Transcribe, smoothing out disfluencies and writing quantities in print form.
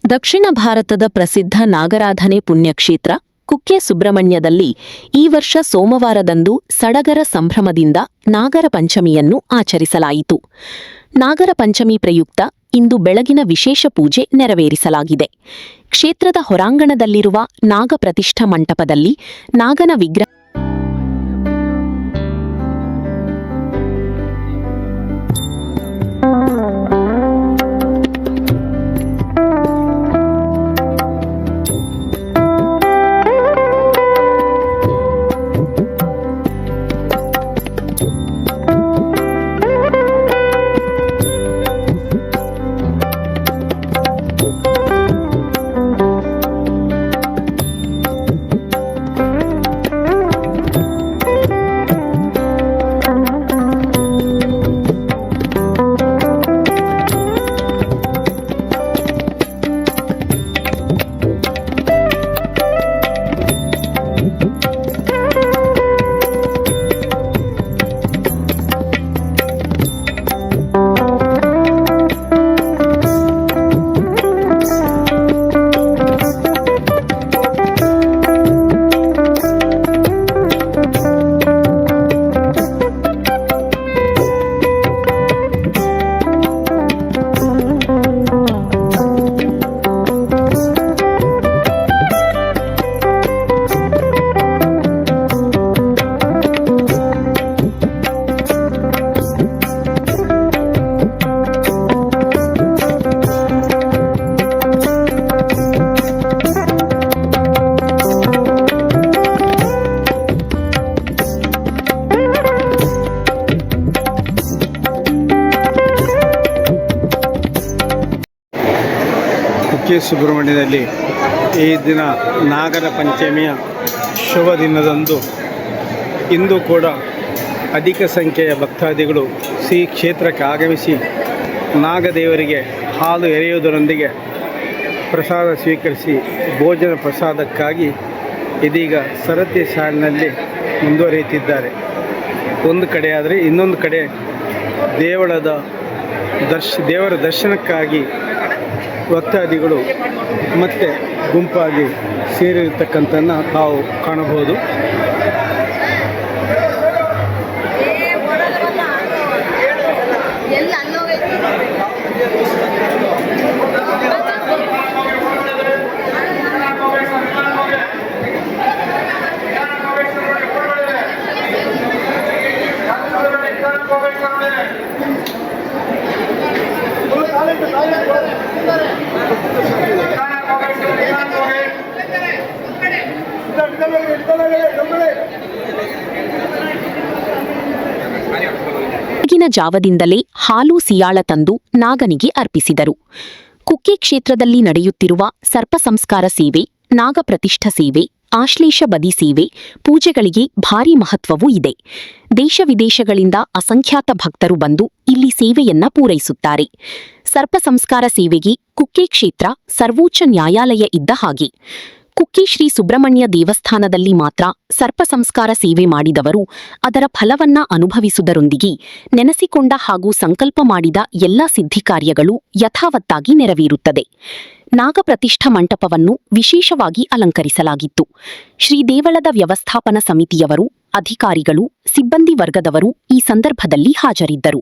ದಕ್ಷಿಣ ಭಾರತದ ಪ್ರಸಿದ್ಧ ನಾಗರಾಧನೆ ಪುಣ್ಯಕ್ಷೇತ್ರ ಕುಕ್ಕೆ ಸುಬ್ರಹ್ಮಣ್ಯದಲ್ಲಿ ಈ ವರ್ಷ ಸೋಮವಾರದಂದು ಸಡಗರ ಸಂಭ್ರಮದಿಂದ ನಾಗರ ಪಂಚಮಿಯನ್ನು ಆಚರಿಸಲಾಯಿತು. ನಾಗರ ಪಂಚಮಿ ಪ್ರಯುಕ್ತ ಇಂದು ಬೆಳಗಿನ ವಿಶೇಷ ಪೂಜೆ ನೆರವೇರಿಸಲಾಗಿದೆ. ಕ್ಷೇತ್ರದ ಹೊರಾಂಗಣದಲ್ಲಿರುವ ನಾಗ ಪ್ರತಿಷ್ಠಾ ಮಂಟಪದಲ್ಲಿ ನಾಗನ ವಿಗ್ರಹ ಕುಕ್ಕೆ ಸುಬ್ರಹ್ಮಣ್ಯದಲ್ಲಿ ಈ ದಿನ ನಾಗರ ಪಂಚಮಿಯ ಶುಭ ದಿನದಂದು ಇಂದು ಕೂಡ ಅಧಿಕ ಸಂಖ್ಯೆಯ ಭಕ್ತಾದಿಗಳು ಶ್ರೀ ಕ್ಷೇತ್ರಕ್ಕೆ ಆಗಮಿಸಿ ನಾಗದೇವರಿಗೆ ಹಾಲು ಎರೆಯುವುದರೊಂದಿಗೆ ಪ್ರಸಾದ ಸ್ವೀಕರಿಸಿ ಭೋಜನ ಪ್ರಸಾದಕ್ಕಾಗಿ ಇದೀಗ ಸರತಿ ಸಾಲಿನಲ್ಲಿ ಮುಂದುವರಿಯುತ್ತಿದ್ದಾರೆ. ಒಂದು ಕಡೆ ಆದರೆ ಇನ್ನೊಂದು ಕಡೆ ದೇವರ ದರ್ಶನಕ್ಕಾಗಿ ಭಕ್ತಾದಿಗಳು ಮತ್ತೆ ಗುಂಪಾಗಿ ಸೇರಿರ್ತಕ್ಕಂಥನ್ನು ತಾವು ಕಾಣಬಹುದು. ಬೆಳಗಿನ ಜಾವದಿಂದಲೇ ಹಾಲು ಸಿಯಾಳ ತಂದು ನಾಗನಿಗೆ ಅರ್ಪಿಸಿದರು. ಕುಕ್ಕೆ ಕ್ಷೇತ್ರದಲ್ಲಿ ನಡೆಯುತ್ತಿರುವ ಸರ್ಪ ಸಂಸ್ಕಾರ ಸೇವೆ, ನಾಗ ಪ್ರತಿಷ್ಠಾ ಸೇವೆ, ಆಶ್ಲೇಷ ಬದಿ ಸೇವೆ, ಪೂಜೆಗಳಿಗೆ ಭಾರೀ ಮಹತ್ವವೂ ಇದೆ. ದೇಶ ವಿದೇಶಗಳಿಂದ ಅಸಂಖ್ಯಾತ ಭಕ್ತರು ಬಂದು ಇಲ್ಲಿ ಸೇವೆಯನ್ನ ಪೂರೈಸುತ್ತಾರೆ. ಸರ್ಪ ಸಂಸ್ಕಾರ ಸೇವೆಗೆ ಕುಕ್ಕೆ ಕ್ಷೇತ್ರ ಸರ್ವೋಚ್ಚ ನ್ಯಾಯಾಲಯ ಇದ್ದ ಹಾಗೆ. ಕುಕ್ಕೆ ಶ್ರೀ ಸುಬ್ರಹ್ಮಣ್ಯ ದೇವಸ್ಥಾನದಲ್ಲಿ ಮಾತ್ರ ಸರ್ಪ ಸಂಸ್ಕಾರ ಸೇವೆ ಮಾಡಿದವರು ಅದರ ಫಲವನ್ನ ಅನುಭವಿಸುವುದರೊಂದಿಗೆ ನೆನೆಸಿಕೊಂಡ ಹಾಗೂ ಸಂಕಲ್ಪ ಮಾಡಿದ ಎಲ್ಲ ಸಿದ್ಧಿ ಕಾರ್ಯಗಳು ಯಥಾವತ್ತಾಗಿ ನೆರವೇರುತ್ತದೆ. ನಾಗ ಪ್ರತಿಷ್ಠಾ ಮಂಟಪವನ್ನು ವಿಶೇಷವಾಗಿ ಅಲಂಕರಿಸಲಾಗಿತ್ತು. ಶ್ರೀ ದೇವಳದ ವ್ಯವಸ್ಥಾಪನಾ ಸಮಿತಿಯವರು, ಅಧಿಕಾರಿಗಳು, ಸಿಬ್ಬಂದಿ ವರ್ಗದವರು ಈ ಸಂದರ್ಭದಲ್ಲಿ ಹಾಜರಿದ್ದರು.